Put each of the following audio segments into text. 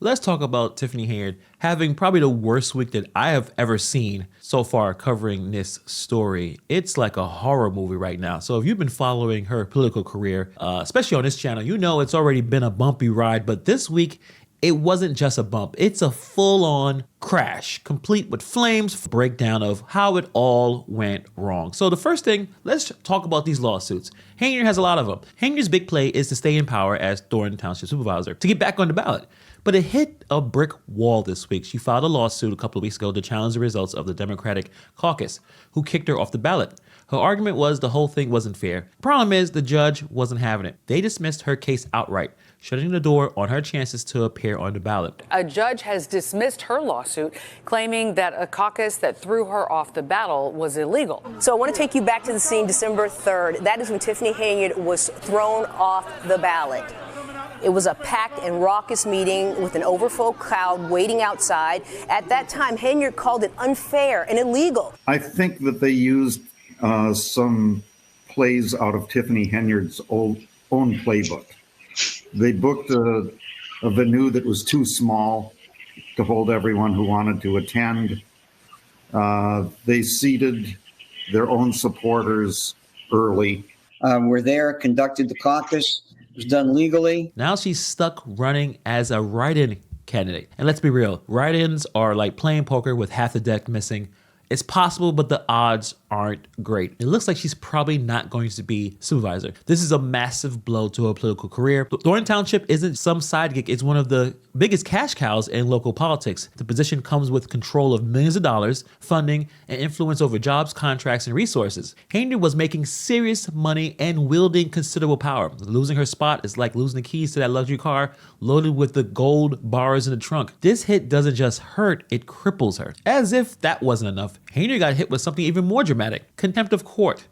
let's talk about Tiffany Henyard having probably the worst week that I have ever seen so far covering this story. It's like a horror movie right now. So if you've been following her political career, especially on this channel, you know it's already been a bumpy ride, but this week, it wasn't just a bump, it's a full-on crash, complete with flames, breakdown of how it all went wrong. So the first thing, let's talk about these lawsuits. Henyard has a lot of them. Henyard's big play is to stay in power as Thornton Township Supervisor, to get back on the ballot. But it hit a brick wall this week. She filed a lawsuit a couple of weeks ago to challenge the results of the Democratic caucus, who kicked her off the ballot. Her argument was the whole thing wasn't fair. Problem is, the judge wasn't having it. They dismissed her case outright, shutting the door on her chances to appear on the ballot. A judge has dismissed her lawsuit, claiming that a caucus that threw her off the ballot was illegal. So I want to take you back to the scene December 3rd. That is when Tiffany Henyard was thrown off the ballot. It was a packed and raucous meeting with an overflow crowd waiting outside. At that time, Henyard called it unfair and illegal. I think that they used some plays out of Tiffany Henyard's own playbook. They booked a venue that was too small to hold everyone who wanted to attend. They seated their own supporters early. We're there, conducted the caucus. It was done legally. Now she's stuck running as a write-in candidate. And let's be real, write-ins are like playing poker with half the deck missing. It's possible, but the odds aren't great. It looks like she's probably not going to be supervisor. This is a massive blow to her political career. Thornton Township isn't some sidekick. It's one of the biggest cash cows in local politics. The position comes with control of millions of dollars, funding, and influence over jobs, contracts, and resources. Henyard was making serious money and wielding considerable power. Losing her spot is like losing the keys to that luxury car loaded with the gold bars in the trunk. This hit doesn't just hurt, it cripples her. As if that wasn't enough, Henyard got hit with something even more dramatic: contempt of court.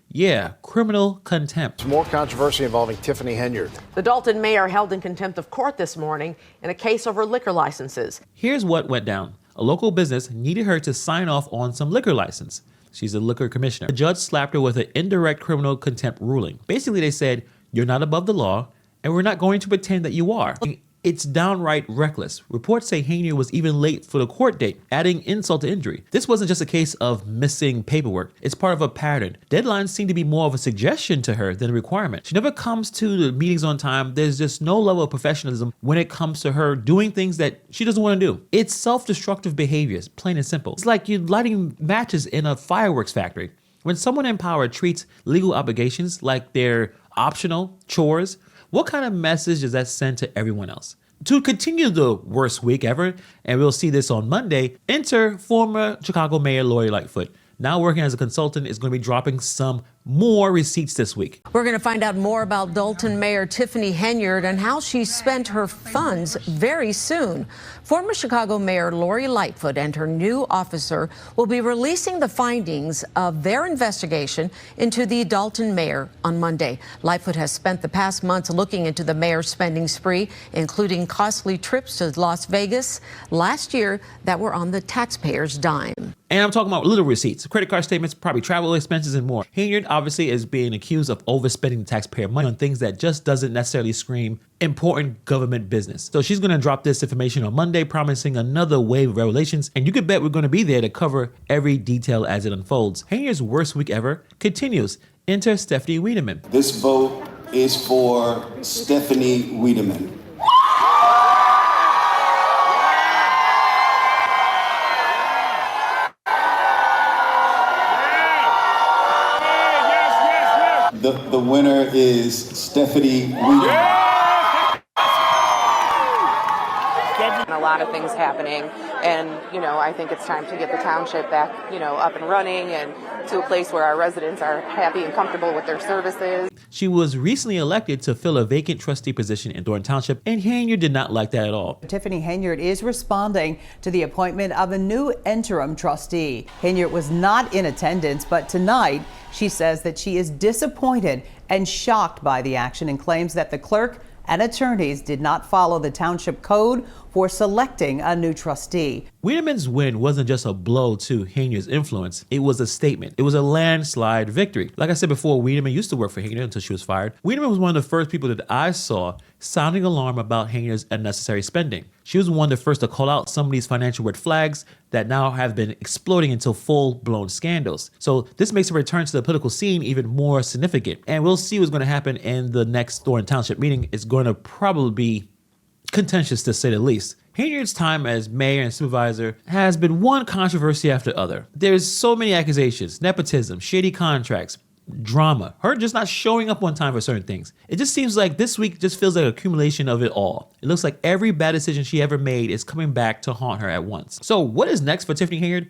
Yeah, criminal contempt. More controversy involving Tiffany Henyard. The Dalton mayor held in contempt of court this morning in a case over liquor licenses. Here's what went down. A local business needed her to sign off on some liquor license. She's a liquor commissioner. The judge slapped her with an indirect criminal contempt ruling. Basically, they said, you're not above the law, and we're not going to pretend that you are. It's downright reckless. Reports say Henyard was even late for the court date, adding insult to injury. This wasn't just a case of missing paperwork. It's part of a pattern. Deadlines seem to be more of a suggestion to her than a requirement. She never comes to the meetings on time. There's just no level of professionalism when it comes to her doing things that she doesn't want to do. It's self-destructive behaviors, plain and simple. It's like you're lighting matches in a fireworks factory. When someone in power treats legal obligations like they're optional chores, what kind of message does that send to everyone else? To continue the worst week ever, and we'll see this on Monday, enter former Chicago Mayor Lori Lightfoot. Now working as a consultant, is going to be dropping some more receipts this week. We're going to find out more about Dalton Mayor Tiffany Henyard and how she spent her funds very soon. Former Chicago Mayor Lori Lightfoot and her new officer will be releasing the findings of their investigation into the Dalton mayor on Monday. Lightfoot has spent the past months looking into the mayor's spending spree, including costly trips to Las Vegas last year that were on the taxpayers' dime. And I'm talking about little receipts, credit card statements, probably travel expenses, and more. Henyard obviously is being accused of overspending the taxpayer money on things that just doesn't necessarily scream important government business. So she's going to drop this information on Monday, promising another wave of revelations, and you can bet we're going to be there to cover every detail as it unfolds. Henyard's worst week ever continues. Enter Stephanie Wiedemann. This vote is for Stephanie Wiedemann. The winner is Stephanie Wiedemann. A lot of things happening, and I think it's time to get the township back up and running and to a place where our residents are happy and comfortable with their services. She was recently elected to fill a vacant trustee position in Thornton Township, and Henyard did not like that at all. Tiffany Henyard is responding to the appointment of a new interim trustee. Henyard was not in attendance, but tonight she says that she is disappointed and shocked by the action and claims that the clerk and attorneys did not follow the township code for selecting a new trustee. Wiedemann's win wasn't just a blow to Henyard's influence, it was a statement. It was a landslide victory. Like I said before, Wiedemann used to work for Henyard until she was fired. Wiedemann was one of the first people that I saw sounding alarm about Henyard's unnecessary spending. She was one of the first to call out some of these financial red flags that now have been exploding into full-blown scandals. So this makes her return to the political scene even more significant. And we'll see what's going to happen in the next Thornton Township meeting. It's going to probably be contentious to say the least. Henyard's time as mayor and supervisor has been one controversy after other. There's so many accusations, nepotism, shady contracts, drama, her just not showing up on time for certain things. It just seems like this week just feels like an accumulation of it all. It looks like every bad decision she ever made is coming back to haunt her at once. So what is next for Tiffany Henyard?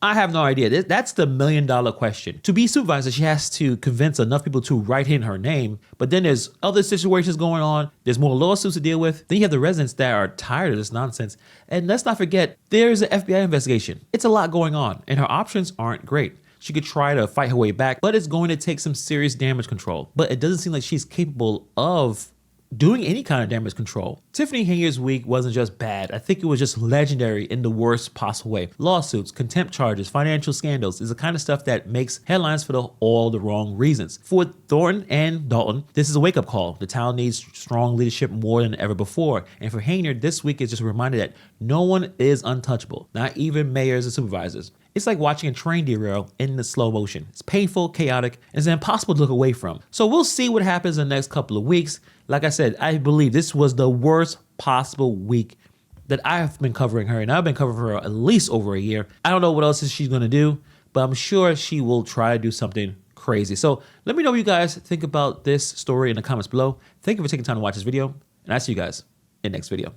I have no idea. That's the million-dollar question. To be supervisor, she has to convince enough people to write in her name, but then there's other situations going on. There's more lawsuits to deal with. Then you have the residents that are tired of this nonsense. And let's not forget, there's an FBI investigation. It's a lot going on, and her options aren't great. She could try to fight her way back, but it's going to take some serious damage control. But it doesn't seem like she's capable of doing any kind of damage control. Tiffany Henyard's week wasn't just bad. I think it was just legendary in the worst possible way. Lawsuits, contempt charges, financial scandals is the kind of stuff that makes headlines for all the wrong reasons. For Thornton and Dalton, this is a wake-up call. The town needs strong leadership more than ever before. And for Henyard, this week is just a reminder that no one is untouchable, not even mayors and supervisors. It's like watching a train derail in the slow motion. It's painful, chaotic, and it's impossible to look away from. So we'll see what happens in the next couple of weeks. Like I said, I believe this was the worst possible week that I've been covering her, and I've been covering her at least over a year. I don't know what else she's going to do, but I'm sure she will try to do something crazy. So let me know what you guys think about this story in the comments below. Thank you for taking time to watch this video, and I'll see you guys in the next video.